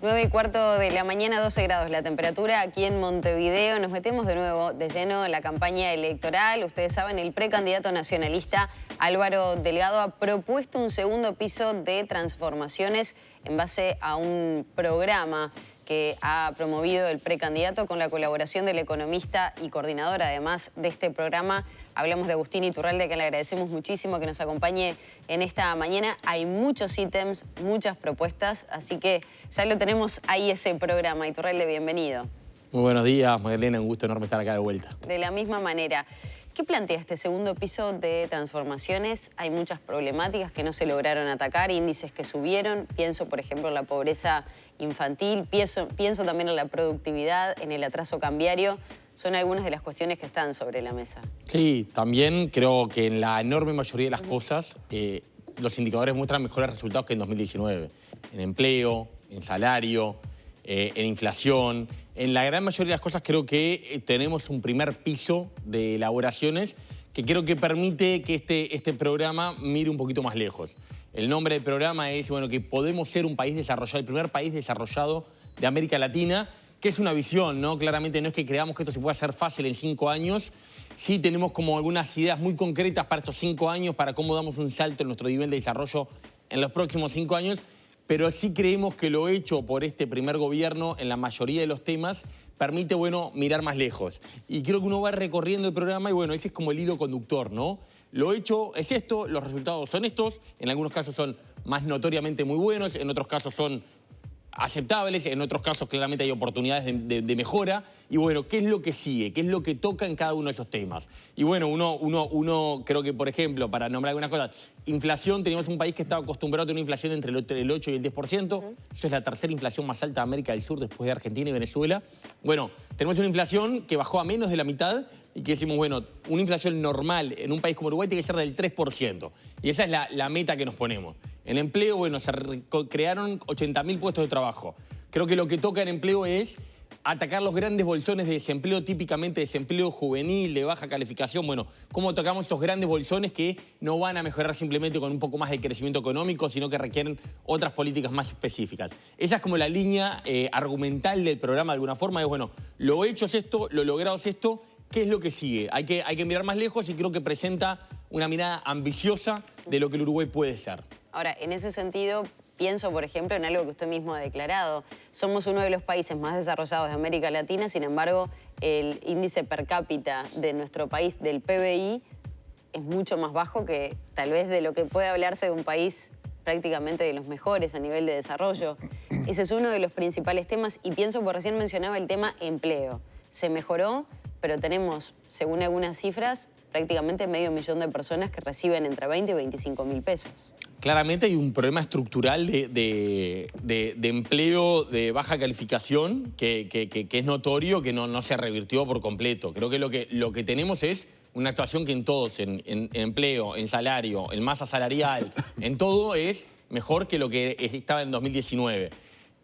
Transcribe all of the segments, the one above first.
9:15 de la mañana, 12 grados la temperatura aquí en Montevideo. Nos metemos de nuevo de lleno en la campaña electoral. Ustedes saben, el precandidato nacionalista Álvaro Delgado ha propuesto un segundo piso de transformaciones en base a un programa que ha promovido el precandidato con la colaboración del economista y coordinador, además de este programa. Hablamos de Agustín Iturralde, que le agradecemos muchísimo que nos acompañe en esta mañana. Hay muchos ítems, muchas propuestas, así que ya lo tenemos ahí ese programa. Iturralde, bienvenido. Muy buenos días, Magdalena, un gusto enorme estar acá de vuelta. De la misma manera. ¿Qué plantea este segundo piso de transformaciones? Hay muchas problemáticas que no se lograron atacar, índices que subieron. Pienso, por ejemplo, en la pobreza infantil, pienso también en la productividad, en el atraso cambiario. Son algunas de las cuestiones que están sobre la mesa. Sí, también creo que en la enorme mayoría de las cosas los indicadores muestran mejores resultados que en 2019. En empleo, en salario, en inflación. En la gran mayoría de las cosas creo que tenemos un primer piso de elaboraciones que creo que permite que este programa mire un poquito más lejos. El nombre del programa es, bueno, que podemos ser un país desarrollado, el primer país desarrollado de América Latina, que es una visión, ¿no? Claramente no es que creamos que esto se pueda hacer fácil en 5 años. Sí tenemos como algunas ideas muy concretas para estos 5 años, para cómo damos un salto en nuestro nivel de desarrollo en los próximos 5 años. Pero sí creemos que lo hecho por este primer gobierno en la mayoría de los temas permite, bueno, mirar más lejos. Y creo que uno va recorriendo el programa y, bueno, ese es como el hilo conductor, ¿no? Lo hecho es esto, los resultados son estos, en algunos casos son más notoriamente muy buenos, en otros casos son aceptables, en otros casos claramente hay oportunidades de mejora. Y bueno, ¿qué es lo que sigue? ¿Qué es lo que toca en cada uno de esos temas? Y bueno, uno creo que, por ejemplo, para nombrar algunas cosas, inflación, teníamos un país que estaba acostumbrado a tener una inflación entre el 8 y el 10%. Eso es la tercera inflación más alta de América del Sur después de Argentina y Venezuela. Bueno, tenemos una inflación que bajó a menos de la mitad y que decimos, bueno, una inflación normal en un país como Uruguay tiene que ser del 3%. Y esa es la meta que nos ponemos. En empleo, bueno, se crearon 80.000 puestos de trabajo. Creo que lo que toca en empleo es atacar los grandes bolsones de desempleo, típicamente desempleo juvenil, de baja calificación. Bueno, cómo tocamos esos grandes bolsones que no van a mejorar simplemente con un poco más de crecimiento económico, sino que requieren otras políticas más específicas. Esa es como la línea argumental del programa de alguna forma. Es, bueno, lo hecho es esto, lo logrado es esto. ¿Qué es lo que sigue? Hay que mirar más lejos y creo que presenta una mirada ambiciosa de lo que el Uruguay puede ser. Ahora, en ese sentido, pienso, por ejemplo, en algo que usted mismo ha declarado. Somos uno de los países más desarrollados de América Latina, sin embargo, el índice per cápita de nuestro país, del PBI, es mucho más bajo que tal vez de lo que puede hablarse de un país prácticamente de los mejores a nivel de desarrollo. Ese es uno de los principales temas y pienso, por recién mencionaba el tema empleo. Se mejoró, pero tenemos, según algunas cifras, prácticamente 500.000 de personas que reciben entre 20 y 25.000 pesos. Claramente hay un problema estructural de empleo de baja calificación que es notorio, que no se revirtió por completo. Creo que lo que tenemos es una actuación que en todos, en empleo, en salario, en masa salarial, en todo es mejor que lo que estaba en 2019.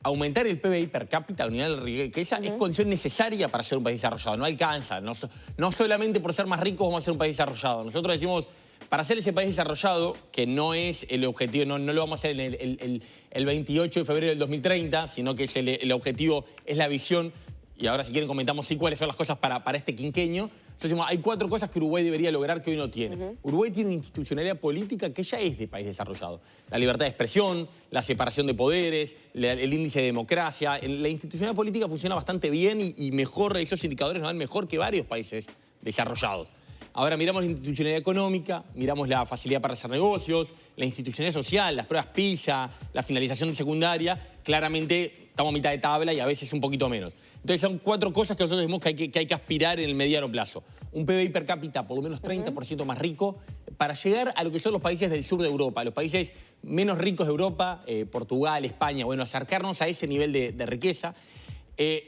Aumentar el PBI per cápita, la unidad de riqueza, es condición necesaria para ser un país desarrollado. No alcanza. No solamente por ser más ricos vamos a ser un país desarrollado. Nosotros decimos, para ser ese país desarrollado, que no es el objetivo, no lo vamos a hacer el 28 de febrero del 2030, sino que es el objetivo, es la visión. Y ahora, si quieren, comentamos cuáles son las cosas para este quinquenio. Entonces, decimos, hay 4 cosas que Uruguay debería lograr que hoy no tiene. Uruguay tiene una institucionalidad política que ya es de país desarrollado. La libertad de expresión, la separación de poderes, el índice de democracia. La institucionalidad política funciona bastante bien y mejor, esos indicadores nos van mejor que varios países desarrollados. Ahora miramos la institucionalidad económica, miramos la facilidad para hacer negocios, la institucionalidad social, las pruebas PISA, la finalización de secundaria. Claramente estamos a mitad de tabla y a veces un poquito menos. Entonces son 4 cosas que nosotros decimos que hay que aspirar en el mediano plazo. Un PBI per cápita por lo menos 30% más rico para llegar a lo que son los países del sur de Europa, los países menos ricos de Europa, Portugal, España, bueno, acercarnos a ese nivel de riqueza.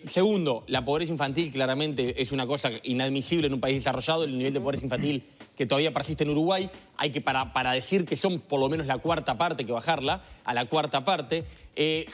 Segundo, la pobreza infantil claramente es una cosa inadmisible en un país desarrollado. El nivel de pobreza infantil que todavía persiste en Uruguay, hay que para decir que son por lo menos la cuarta parte, que bajarla a la cuarta parte.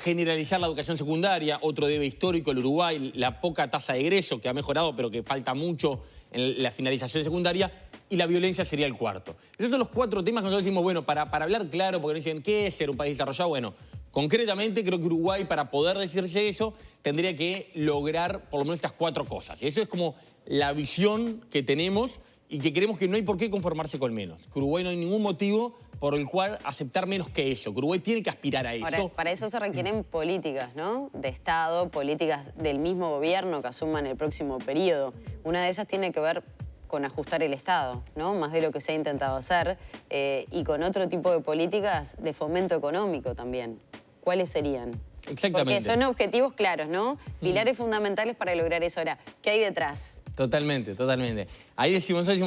Generalizar la educación secundaria, otro debe histórico el Uruguay, la poca tasa de egreso que ha mejorado pero que falta mucho en la finalización secundaria, y la violencia sería el cuarto. Esos son los 4 temas que nosotros decimos, bueno, para hablar claro, porque nos dicen, ¿qué es ser un país desarrollado? Bueno, Concretamente, creo que Uruguay, para poder decirse eso, tendría que lograr por lo menos estas 4 cosas. Y eso es como la visión que tenemos y que creemos que no hay por qué conformarse con menos. Que Uruguay no hay ningún motivo por el cual aceptar menos que eso. Que Uruguay tiene que aspirar a eso. Ahora, para eso se requieren políticas, ¿no? De Estado, políticas del mismo gobierno que asuman el próximo periodo. Una de ellas tiene que ver con ajustar el Estado, ¿no? Más de lo que se ha intentado hacer, y con otro tipo de políticas de fomento económico también. ¿Cuáles serían? Exactamente. Porque son objetivos claros, ¿no? Pilares fundamentales para lograr eso. Ahora, ¿qué hay detrás? Totalmente, totalmente. Ahí decimos, el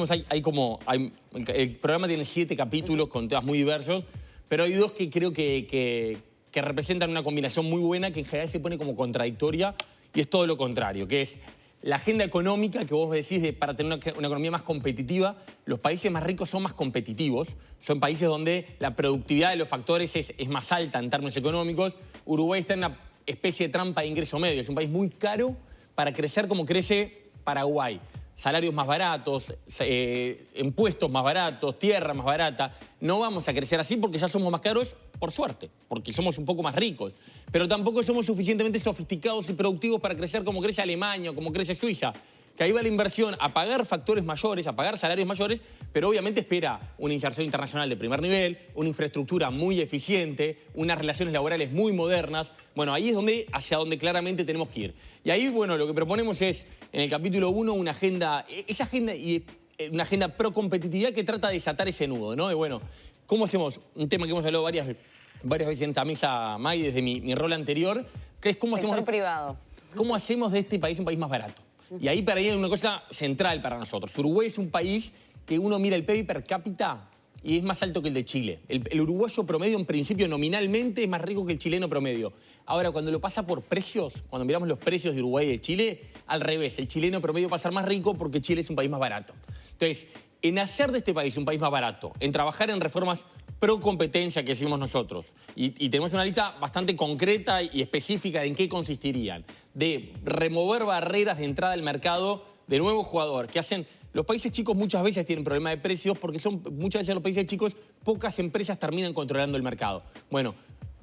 programa tiene 7 capítulos con temas muy diversos, pero hay 2 que creo que representan una combinación muy buena que en general se pone como contradictoria y es todo lo contrario, que es la agenda económica que vos decís para tener una economía más competitiva. Los países más ricos son más competitivos, son países donde la productividad de los factores es más alta en términos económicos. Uruguay está en una especie de trampa de ingreso medio, es un país muy caro para crecer como crece Paraguay. Salarios más baratos, impuestos más baratos, tierra más barata. No vamos a crecer así porque ya somos más caros, por suerte, porque somos un poco más ricos. Pero tampoco somos suficientemente sofisticados y productivos para crecer como crece Alemania o como crece Suiza. Que ahí va la inversión a pagar factores mayores, a pagar salarios mayores, pero obviamente espera una inserción internacional de primer nivel, una infraestructura muy eficiente, unas relaciones laborales muy modernas. Bueno, ahí es hacia donde claramente tenemos que ir. Y ahí, bueno, lo que proponemos es, en el capítulo 1, una agenda pro competitividad que trata de desatar ese nudo, ¿no? De, bueno, ¿cómo hacemos? Un tema que hemos hablado varias veces en esta mesa, May, desde mi rol anterior, que es cómo hacemos de este país un país más barato. Y ahí para ahí hay una cosa central para nosotros. Uruguay es un país que uno mira el PIB per cápita y es más alto que el de Chile. El uruguayo promedio, en principio, nominalmente, es más rico que el chileno promedio. Ahora, cuando lo pasa por precios, cuando miramos los precios de Uruguay y de Chile, al revés. El chileno promedio va a ser más rico porque Chile es un país más barato. Entonces, en hacer de este país un país más barato, en trabajar en reformas pro competencia que decimos nosotros, y tenemos una lista bastante concreta y específica de en qué consistirían, de remover barreras de entrada al mercado de nuevo jugador, que hacen... Los países chicos muchas veces tienen problemas de precios porque muchas veces en los países chicos pocas empresas terminan controlando el mercado. Bueno,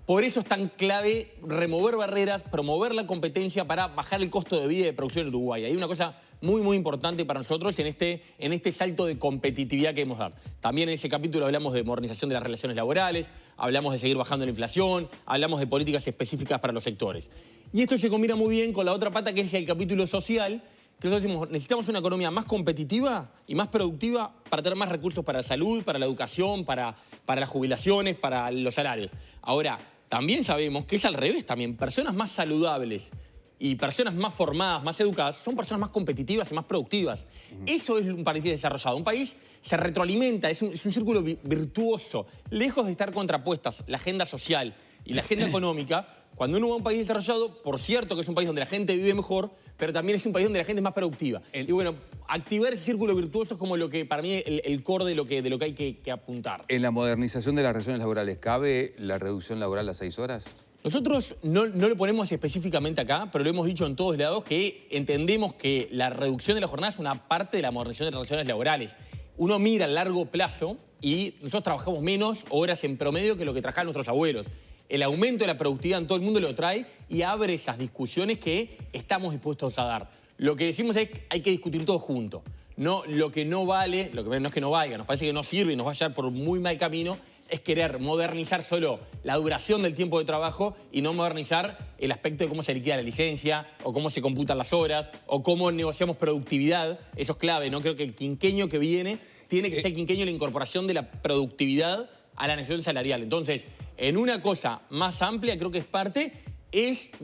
por eso es tan clave remover barreras, promover la competencia para bajar el costo de vida y de producción en Uruguay. Hay una cosa muy, muy importante para nosotros en este salto de competitividad que hemos dado. También en ese capítulo hablamos de modernización de las relaciones laborales, hablamos de seguir bajando la inflación, hablamos de políticas específicas para los sectores. Y esto se combina muy bien con la otra pata que es el capítulo social, que nosotros decimos, necesitamos una economía más competitiva y más productiva para tener más recursos para la salud, para la educación, para las jubilaciones, para los salarios. Ahora, también sabemos que es al revés también. Personas más saludables y personas más formadas, más educadas, son personas más competitivas y más productivas. Eso es un país desarrollado. Un país se retroalimenta, es un círculo virtuoso. Lejos de estar contrapuestas la agenda social y la agenda económica, cuando uno va a un país desarrollado, por cierto que es un país donde la gente vive mejor, pero también es un país donde la gente es más productiva. Y bueno, activar ese círculo virtuoso es como lo que para mí el core de lo que hay que apuntar. ¿En la modernización de las relaciones laborales cabe la reducción laboral a 6 horas? Nosotros no lo ponemos específicamente acá, pero lo hemos dicho en todos lados que entendemos que la reducción de la jornada es una parte de la modernización de las relaciones laborales. Uno mira a largo plazo y nosotros trabajamos menos horas en promedio que lo que trabajaban nuestros abuelos. El aumento de la productividad en todo el mundo lo trae y abre esas discusiones que estamos dispuestos a dar. Lo que decimos es que hay que discutir todo junto. No, lo que no vale, no es que no valga, nos parece que no sirve y nos va a llevar por muy mal camino, es querer modernizar solo la duración del tiempo de trabajo y no modernizar el aspecto de cómo se liquida la licencia, o cómo se computan las horas, o cómo negociamos productividad. Eso es clave, ¿no? Creo que el quinquenio que viene tiene que ser el quinquenio de la incorporación de la productividad a la negociación salarial. Entonces, en una cosa más amplia, creo que es parte,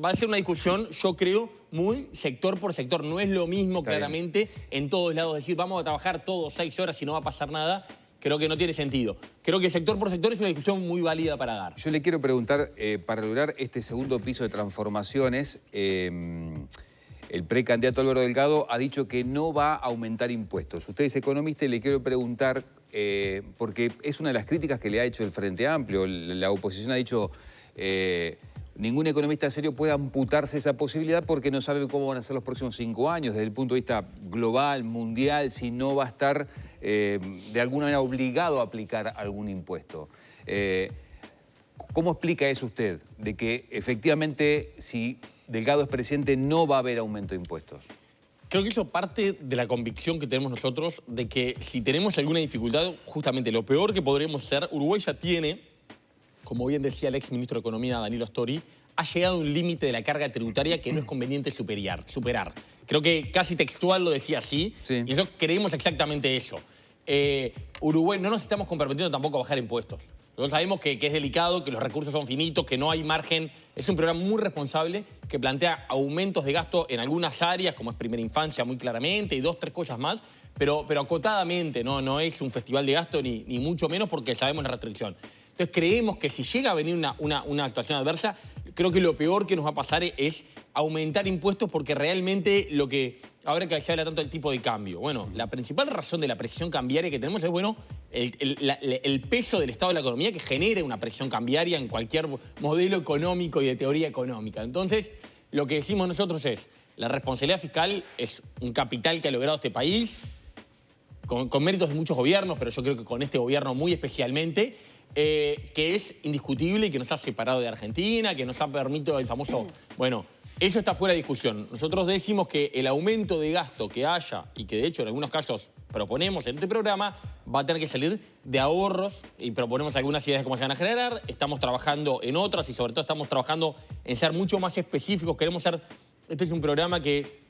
va a ser una discusión, yo creo, muy sector por sector. No es lo mismo, claramente, en todos lados decir vamos a trabajar todos 6 horas y no va a pasar nada. Creo que no tiene sentido. Creo que sector por sector es una discusión muy válida para dar. Yo le quiero preguntar, para lograr este segundo piso de transformaciones, el precandidato Álvaro Delgado ha dicho que no va a aumentar impuestos. Usted es economista y le quiero preguntar, porque es una de las críticas que le ha hecho el Frente Amplio. La oposición ha dicho, ningún economista serio puede amputarse esa posibilidad porque no sabe cómo van a ser los próximos 5 años, desde el punto de vista global, mundial, si no va a estar de alguna manera obligado a aplicar algún impuesto. ¿Cómo explica eso usted? De que efectivamente, si Delgado es presidente, no va a haber aumento de impuestos. Creo que eso parte de la convicción que tenemos nosotros de que si tenemos alguna dificultad, justamente lo peor que podremos ser, Uruguay ya tiene, como bien decía el ex ministro de Economía, Danilo Astori, ha llegado a un límite de la carga tributaria que no es conveniente superar. Creo que casi textual lo decía así, Sí. y nosotros creemos exactamente eso. Uruguay no nos estamos comprometiendo tampoco a bajar impuestos. Nosotros sabemos que es delicado, que los recursos son finitos, que no hay margen. Es un programa muy responsable que plantea aumentos de gasto en algunas áreas, como es primera infancia muy claramente, y 2, 3 cosas más, pero acotadamente, no es un festival de gasto ni mucho menos porque sabemos la restricción. Entonces creemos que si llega a venir una situación adversa, creo que lo peor que nos va a pasar es aumentar impuestos porque realmente lo que, ahora que se habla tanto del tipo de cambio, bueno, la principal razón de la presión cambiaria que tenemos es, bueno, el peso del estado de la economía que genere una presión cambiaria en cualquier modelo económico y de teoría económica. Entonces, lo que decimos nosotros es, la responsabilidad fiscal es un capital que ha logrado este país, con méritos de muchos gobiernos, pero yo creo que con este gobierno muy especialmente, que es indiscutible y que nos ha separado de Argentina, que nos ha permitido el famoso... Bueno, eso está fuera de discusión. Nosotros decimos que el aumento de gasto que haya, y que de hecho en algunos casos proponemos en este programa, va a tener que salir de ahorros y proponemos algunas ideas de cómo se van a generar. Estamos trabajando en otras y sobre todo estamos trabajando en ser mucho más específicos. Queremos ser... Este es un programa que...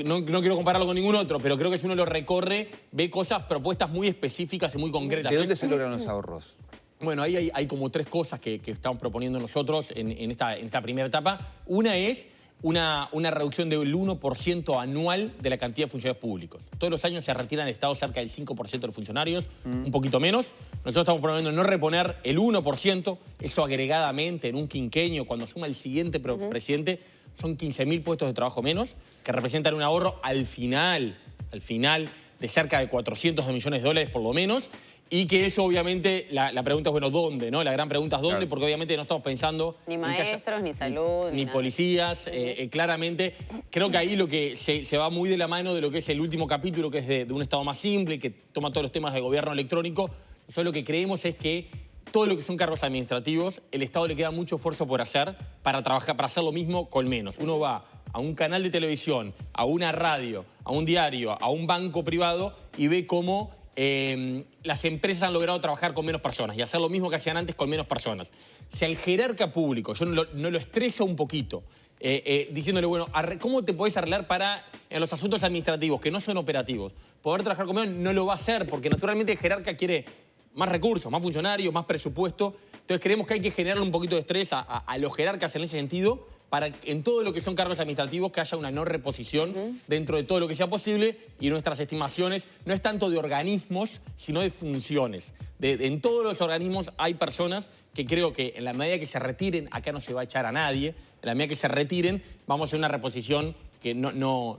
No quiero compararlo con ningún otro, pero creo que si uno lo recorre, ve cosas, propuestas muy específicas y muy concretas. ¿De dónde se logran los ahorros? Bueno, ahí hay como 3 cosas que estamos proponiendo nosotros en esta primera etapa. Una es una reducción del 1% anual de la cantidad de funcionarios públicos. Todos los años se retiran del Estado cerca del 5% de los funcionarios, un poquito menos. Nosotros estamos proponiendo no reponer el 1%, eso agregadamente en un quinquenio, cuando suma el siguiente presidente, son 15.000 puestos de trabajo menos, que representan un ahorro al final de cerca de 400 millones de dólares por lo menos, y que eso obviamente, la pregunta es, bueno, ¿dónde? ¿No? La gran pregunta es ¿dónde? Claro. Porque obviamente no estamos pensando... Ni maestros, ni salud, ni policías, claramente. Creo que ahí lo que se va muy de la mano de lo que es el último capítulo, que es de un Estado más simple, que toma todos los temas de gobierno electrónico. Nosotros lo que creemos es que todo lo que son cargos administrativos, el Estado le queda mucho esfuerzo por hacer para trabajar, para hacer lo mismo con menos. Uno va a un canal de televisión, a una radio, a un diario, a un banco privado y ve cómo las empresas han logrado trabajar con menos personas y hacer lo mismo que hacían antes con menos personas. Si al jerarca público, yo no lo estreso un poquito, diciéndole, bueno, ¿cómo te podés arreglar para en los asuntos administrativos que no son operativos? Poder trabajar con menos no lo va a hacer porque naturalmente el jerarca quiere más recursos, más funcionarios, más presupuesto. Entonces creemos que hay que generarle un poquito de estrés a los jerarcas en ese sentido para en todo lo que son cargos administrativos que haya una no reposición dentro de todo lo que sea posible y nuestras estimaciones no es tanto de organismos, sino de funciones. En todos los organismos hay personas que creo que en la medida que se retiren, acá no se va a echar a nadie, en la medida que se retiren vamos a hacer una reposición que no,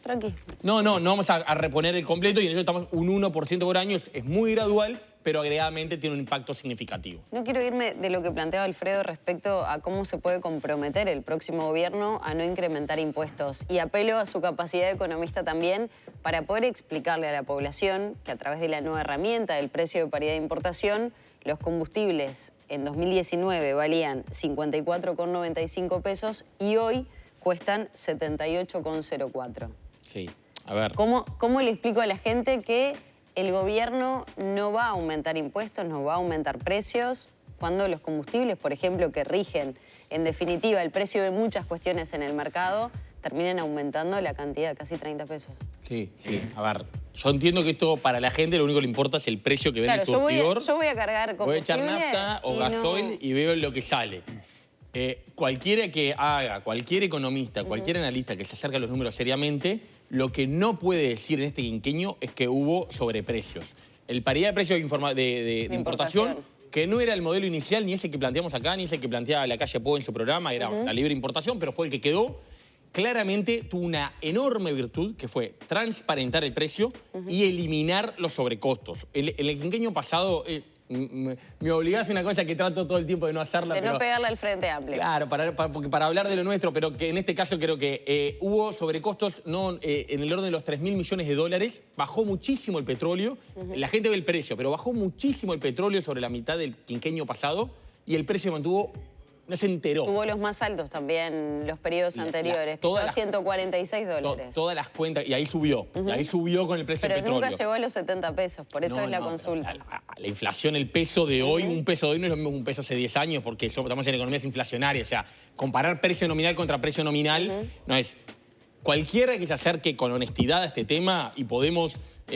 tranqui. No vamos a reponer el completo y en eso estamos un 1% por año, es muy gradual, pero agregadamente tiene un impacto significativo. No quiero irme de lo que planteaba Alfredo respecto a cómo se puede comprometer el próximo gobierno a no incrementar impuestos. Y apelo a su capacidad de economista también para poder explicarle a la población que a través de la nueva herramienta del precio de paridad de importación, los combustibles en 2019 valían 54,95 pesos y hoy cuestan 78,04. Sí, a ver. ¿Cómo le explico a la gente que el gobierno no va a aumentar impuestos, no va a aumentar precios, cuando los combustibles, por ejemplo, que rigen en definitiva el precio de muchas cuestiones en el mercado, terminan aumentando la cantidad, casi 30 pesos? Sí. A ver, yo entiendo que esto para la gente lo único que le importa es el precio que vende el surtidor. Yo voy a cargar combustible. Voy a echar nafta o gasoil y veo lo que sale. Cualquiera que haga, cualquier economista, cualquier analista que se acerque a los números seriamente, lo que no puede decir en este quinquenio es que hubo sobreprecios. El paridad de precios de importación, que no era el modelo inicial, ni ese que planteamos acá, ni ese que planteaba la calle Pou en su programa, era la libre importación, pero fue el que quedó. Claramente tuvo una enorme virtud, que fue transparentar el precio y eliminar los sobrecostos. En el quinquenio pasado, me obligás a una cosa que trato todo el tiempo de no hacerla. De pero, no pegarle al Frente Amplio. Claro, porque para hablar de lo nuestro, pero que en este caso creo que hubo sobrecostos en el orden de los 3.000 millones de dólares. Bajó muchísimo el petróleo. La gente ve el precio, pero bajó muchísimo el petróleo sobre la mitad del quinquenio pasado y el precio mantuvo... No se enteró. Hubo los más altos también los periodos anteriores. Llegó a 146 dólares. Todas las cuentas, y ahí subió. Y ahí subió con el precio del petróleo. Pero nunca llegó a los 70 pesos, por eso es la consulta. La inflación, el peso de hoy, un peso de hoy no es lo mismo que un peso hace 10 años, porque estamos en economías inflacionarias. O sea, comparar precio nominal contra precio nominal no es... Cualquiera que se acerque con honestidad a este tema, y podemos...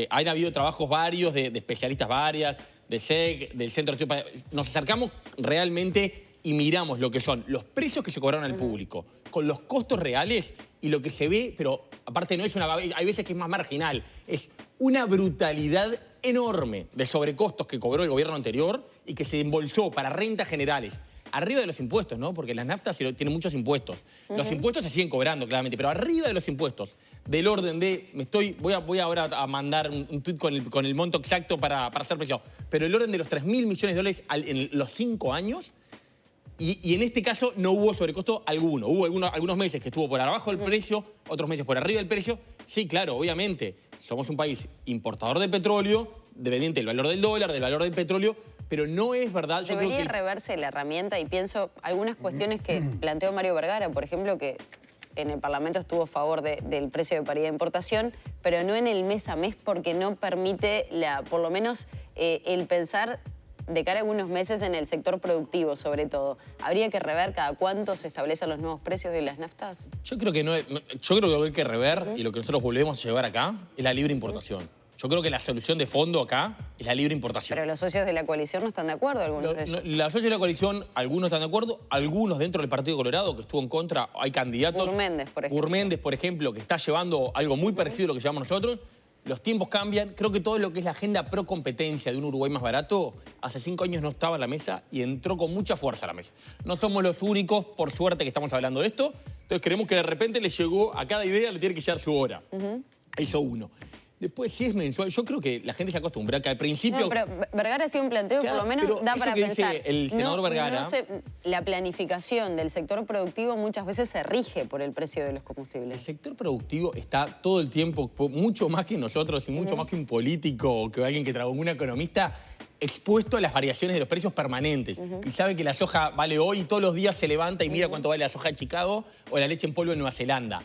han habido trabajos varios de especialistas varias, de SEC, del Centro de Estudios... Nos acercamos realmente y miramos lo que son los precios que se cobraron al público, con los costos reales y lo que se ve, pero aparte no es una... Hay veces que es más marginal, es una brutalidad enorme de sobrecostos que cobró el gobierno anterior y que se embolsó para rentas generales, arriba de los impuestos, ¿no? Porque las naftas tienen muchos impuestos. Los impuestos se siguen cobrando, claramente, pero arriba de los impuestos, del orden de... Voy ahora a mandar un tuit con el monto exacto para ser preciso, pero el orden de los 3.000 millones de dólares en los 5 años... Y en este caso no hubo sobrecosto alguno. Hubo algunos meses que estuvo por abajo del precio, otros meses por arriba del precio. Sí, claro, obviamente, somos un país importador de petróleo, dependiente del valor del dólar, del valor del petróleo, pero no es verdad. Yo Debería creo que... reverse la herramienta y pienso algunas cuestiones que planteó Mario Vergara, por ejemplo, que en el Parlamento estuvo a favor del precio de paridad de importación, pero no en el mes a mes porque no permite, por lo menos, el pensar de cara a algunos meses en el sector productivo, sobre todo. ¿Habría que rever cada cuánto se establecen los nuevos precios de las naftas? Yo creo que yo creo que lo que hay que rever y lo que nosotros volvemos a llevar acá es la libre importación. Yo creo que la solución de fondo acá es la libre importación. Pero los socios de la coalición no están de acuerdo, algunos de ellos. Los socios de la coalición, algunos están de acuerdo, algunos dentro del Partido Colorado que estuvo en contra, hay candidatos. Gurméndez, por ejemplo. Gurméndez, por ejemplo, que está llevando algo muy parecido a lo que llevamos nosotros. Los tiempos cambian. Creo que todo lo que es la agenda pro competencia de un Uruguay más barato, hace 5 años no estaba en la mesa y entró con mucha fuerza a la mesa. No somos los únicos, por suerte, que estamos hablando de esto. Entonces creemos que de repente le llegó a cada idea, le tiene que llegar su hora. Eso uno. Después, si es mensual, yo creo que la gente se acostumbra que al principio... No, pero Vergara hacía un planteo, claro, por lo menos da para pensar. El senador Vergara... la planificación del sector productivo muchas veces se rige por el precio de los El combustibles. sector productivo está todo el tiempo, mucho más que nosotros y mucho más que un político o que alguien que trabaja, un economista, expuesto a las variaciones de los precios permanentes. Y sabe que la soja vale hoy y todos los días se levanta y mira cuánto vale la soja en Chicago o la leche en polvo en Nueva Zelanda.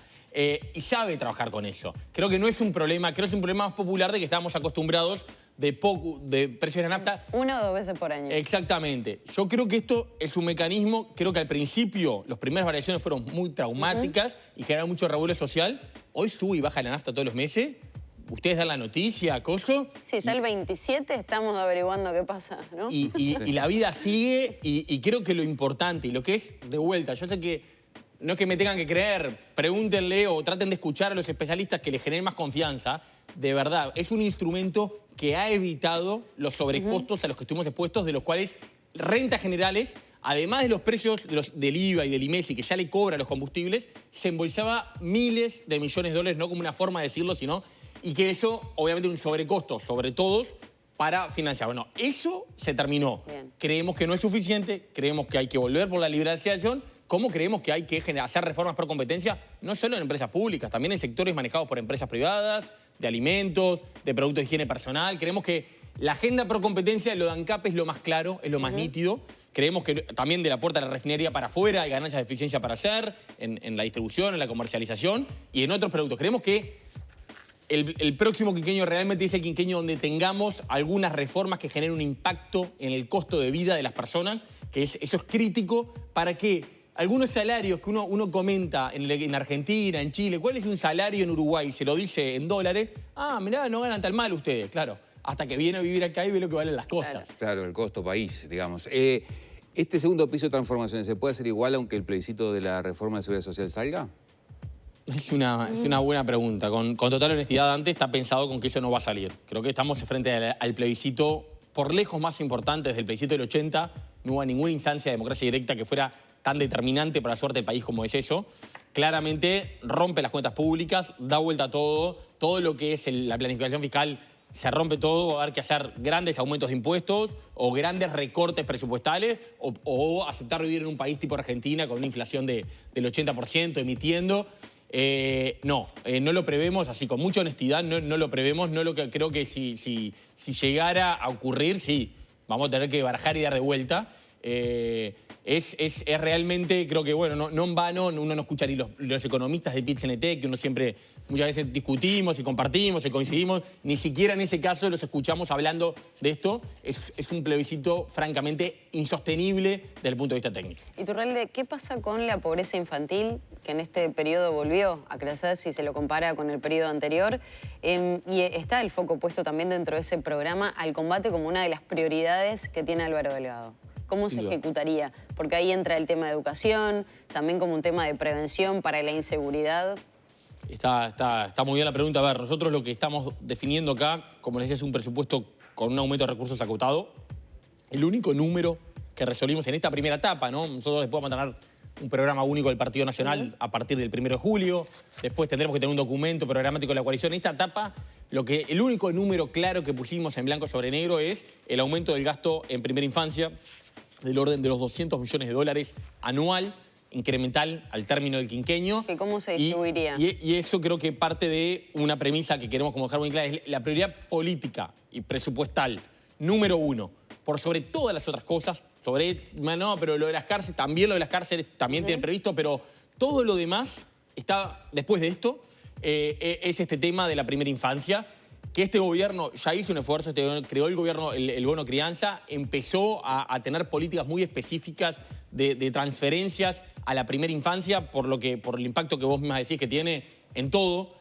Y sabe trabajar con eso. Creo que no es un problema, creo que es un problema más popular de que estamos acostumbrados de precios de la nafta. 1 o 2 veces por año. Exactamente. Yo creo que esto es un mecanismo, creo que al principio las primeras variaciones fueron muy traumáticas y generaron mucho revuelo social. Hoy sube y baja la nafta todos los meses. Ustedes dan la noticia, acoso. Sí, ya el 27 estamos averiguando qué pasa, ¿no? Y la vida sigue y creo que lo importante y lo que es, de vuelta, yo sé que no es que me tengan que creer, pregúntenle o traten de escuchar a los especialistas que les generen más confianza. De verdad, es un instrumento que ha evitado los sobrecostos a los que estuvimos expuestos, de los cuales rentas generales, además de los precios del IVA y del IMESI que ya le cobra a los combustibles, se embolsaba miles de millones de dólares, no como una forma de decirlo, sino... Y que eso, obviamente, un sobrecosto sobre todos para financiar. Bueno, eso se terminó. Bien. Creemos que no es suficiente, creemos que hay que volver por la liberalización, como creemos que hay que hacer reformas pro competencia, no solo en empresas públicas, también en sectores manejados por empresas privadas, de alimentos, de productos de higiene personal. Creemos que la agenda pro competencia, lo de ANCAP es lo más claro, es lo más nítido. Creemos que también de la puerta de la refinería para afuera hay ganancias de eficiencia para hacer, en la distribución, en la comercialización y en otros productos. Creemos que el próximo quinquenio realmente es el quinquenio donde tengamos algunas reformas que generen un impacto en el costo de vida de las personas, que eso es crítico para que algunos salarios que uno comenta en Argentina, en Chile, ¿cuál es un salario en Uruguay? Se lo dice en dólares. Ah, mirá, no ganan tan mal ustedes, claro. Hasta que viene a vivir acá y ve lo que valen las cosas. Claro, el costo país, digamos. ¿Este segundo piso de transformaciones se puede hacer igual aunque el plebiscito de la reforma de seguridad social salga? Es una buena pregunta. Con total honestidad, antes está pensado con que eso no va a salir. Creo que estamos frente al plebiscito por lejos más importante desde el plebiscito del 80. No hubo ninguna instancia de democracia directa que fuera tan determinante para la suerte del país como es eso. Claramente rompe las cuentas públicas, da vuelta a todo lo que es la planificación fiscal se rompe todo, va a haber que hacer grandes aumentos de impuestos o grandes recortes presupuestales o aceptar vivir en un país tipo Argentina con una inflación del 80% emitiendo. No lo prevemos, así con mucha honestidad, no lo prevemos. Creo que si llegara a ocurrir, sí, vamos a tener que barajar y dar de vuelta. Es realmente, creo que, bueno, no en vano, uno no escucha ni los economistas de PIT-CNT, que uno siempre, muchas veces discutimos y compartimos y coincidimos, ni siquiera en ese caso los escuchamos hablando de esto. Es un plebiscito francamente insostenible desde el punto de vista técnico. Iturralde, ¿qué pasa con la pobreza infantil, que en este periodo volvió a crecer si se lo compara con el periodo anterior? Y está el foco puesto también dentro de ese programa al combate como una de las prioridades que tiene Álvaro Delgado. ¿Cómo se ejecutaría? Porque ahí entra el tema de educación, también como un tema de prevención para la inseguridad. Está muy bien la pregunta. A ver, nosotros lo que estamos definiendo acá, como les decía, es un presupuesto con un aumento de recursos acotado. El único número que resolvimos en esta primera etapa, ¿no? Nosotros después vamos a tener un programa único del Partido Nacional a partir del 1 de julio. Después tendremos que tener un documento programático de la coalición. En esta etapa, el único número claro que pusimos en blanco sobre negro es el aumento del gasto en primera infancia, del orden de los 200 millones de dólares anual, incremental al término del quinquenio. ¿Y cómo se distribuiría? Y eso creo que parte de una premisa que queremos como dejar muy clara, es la prioridad política y presupuestal número uno, por sobre todas las otras cosas, pero lo de las cárceles, también tiene previsto, pero todo lo demás está después de esto, es este tema de la primera infancia, que este gobierno ya hizo un esfuerzo, creó el gobierno el bono crianza, empezó a tener políticas muy específicas de transferencias a la primera infancia por el impacto que vos mismas decís que tiene en todo.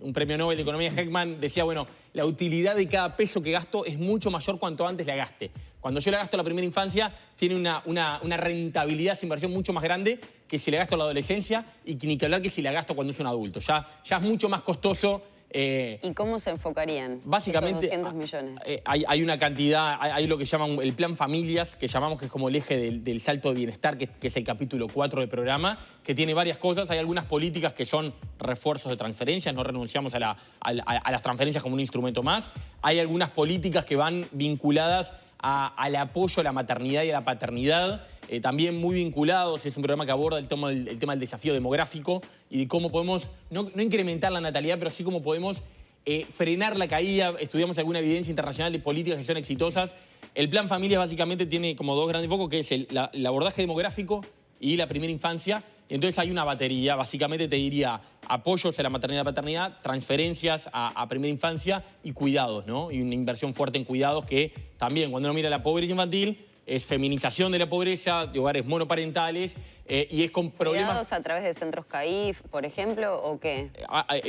Un premio Nobel de Economía, Heckman, decía, bueno, la utilidad de cada peso que gasto es mucho mayor cuanto antes la gaste. Cuando yo la gasto en la primera infancia, tiene una rentabilidad de inversión mucho más grande que si la gasto en la adolescencia y ni que hablar que si la gasto cuando es un adulto. Ya es mucho más costoso. ¿Y cómo se enfocarían básicamente, esos 200 millones? Hay una cantidad, hay lo que llaman el plan familias, que llamamos que es como el eje del salto de bienestar, que es el capítulo 4 del programa, que tiene varias cosas. Hay algunas políticas que son refuerzos de transferencias, no renunciamos a las transferencias como un instrumento más. Hay algunas políticas que van vinculadas al apoyo a la maternidad y a la paternidad, también muy vinculados. Es un programa que aborda el tema del desafío demográfico y de cómo podemos, no incrementar la natalidad, pero sí cómo podemos frenar la caída. Estudiamos alguna evidencia internacional de políticas que son exitosas. El plan Familias básicamente tiene como dos grandes focos, que es el abordaje demográfico y la primera infancia. Entonces hay una batería, básicamente te diría apoyos a la maternidad y la paternidad, transferencias a primera infancia y cuidados, ¿no? Y una inversión fuerte en cuidados que también cuando uno mira la pobreza infantil es feminización de la pobreza, de hogares monoparentales y es con problemas... ¿Cuidados a través de centros CAIF, por ejemplo, o qué?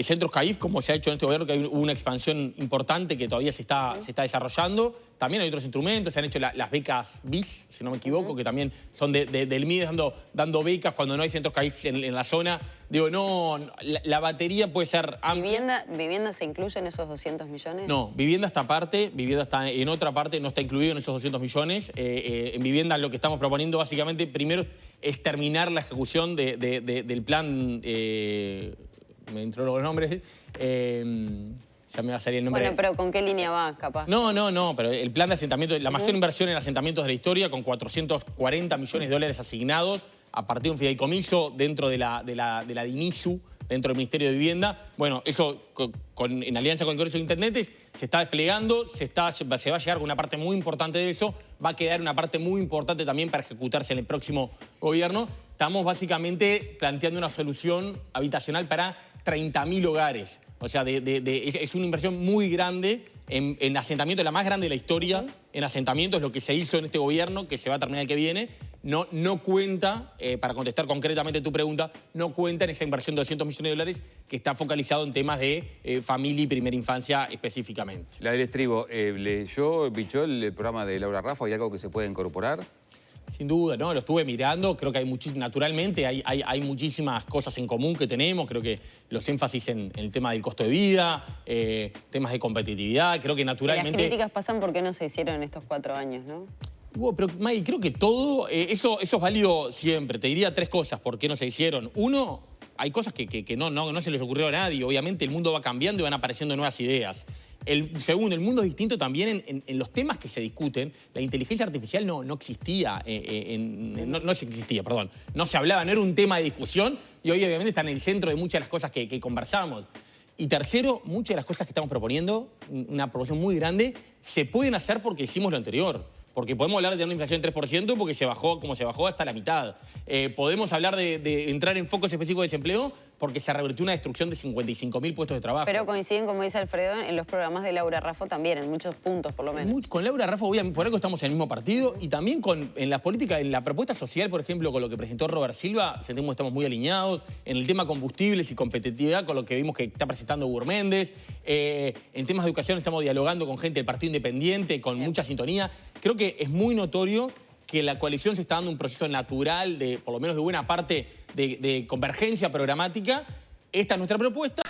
Centros CAIF, como se ha hecho en este gobierno, que hubo una expansión importante que todavía se está desarrollando. También hay otros instrumentos, se han hecho las becas BIS, si no me equivoco, que también son del MIDES dando becas cuando no hay centros CAIF en la zona. Digo, no, la batería puede ser amplia. ¿Vivienda se incluye en esos 200 millones? No, vivienda está aparte, vivienda está en otra parte, no está incluido en esos 200 millones. En vivienda lo que estamos proponiendo básicamente primero es terminar la ejecución del plan, me entró los nombres, ya me va a salir el nombre. Bueno, pero ¿con qué línea va, capaz? No, pero el plan de asentamiento, la mayor inversión en asentamientos de la historia, con 440 millones de dólares asignados a partir de un fideicomiso dentro de la DINISU, dentro del Ministerio de Vivienda. Bueno, eso en alianza con el Colegio de Intendentes se está desplegando, se va a llegar con una parte muy importante de eso, va a quedar una parte muy importante también para ejecutarse en el próximo gobierno. Estamos básicamente planteando una solución habitacional para 30.000 hogares. O sea, es una inversión muy grande en asentamiento, la más grande de la historia en asentamientos, lo que se hizo en este gobierno, que se va a terminar el que viene. No cuenta, para contestar concretamente tu pregunta, no cuenta en esa inversión de 200 millones de dólares que está focalizado en temas de familia y primera infancia específicamente. La del estribo, ¿leyó, bichó el programa de Laura Raffo? ¿Hay algo que se puede incorporar? Sin duda, ¿no? Lo estuve mirando, creo que naturalmente hay muchísimas cosas en común que tenemos, creo que los énfasis en el tema del costo de vida, temas de competitividad, creo que naturalmente... Las críticas pasan porque no se hicieron en estos 4 años, ¿no? Pero, May, creo que todo, eso es válido siempre. Te diría 3 cosas por qué no se hicieron. Uno, hay cosas que no se les ocurrió a nadie. Obviamente el mundo va cambiando y van apareciendo nuevas ideas. El segundo, el mundo es distinto también en los temas que se discuten. La inteligencia artificial no existía, no existía, perdón. No se hablaba, no era un tema de discusión y hoy obviamente está en el centro de muchas de las cosas que conversamos. Y tercero, muchas de las cosas que estamos proponiendo, una proporción muy grande, se pueden hacer porque hicimos lo anterior. Porque podemos hablar de tener una inflación del 3% porque se bajó, como se bajó, hasta la mitad. Podemos hablar de entrar en focos específicos de desempleo porque se revirtió una destrucción de 55.000 puestos de trabajo. Pero coinciden, como dice Alfredo, en los programas de Laura Raffo también, en muchos puntos por lo menos. Con Laura Raffo, obviamente, por algo estamos en el mismo partido y también en la política, en la propuesta social, por ejemplo, con lo que presentó Robert Silva, sentimos que estamos muy alineados. En el tema combustibles y competitividad, con lo que vimos que está presentando Hugo Méndez. En temas de educación estamos dialogando con gente del Partido Independiente, con mucha sintonía. Creo que es muy notorio que la coalición se está dando un proceso natural, por lo menos de buena parte, de convergencia programática. Esta es nuestra propuesta.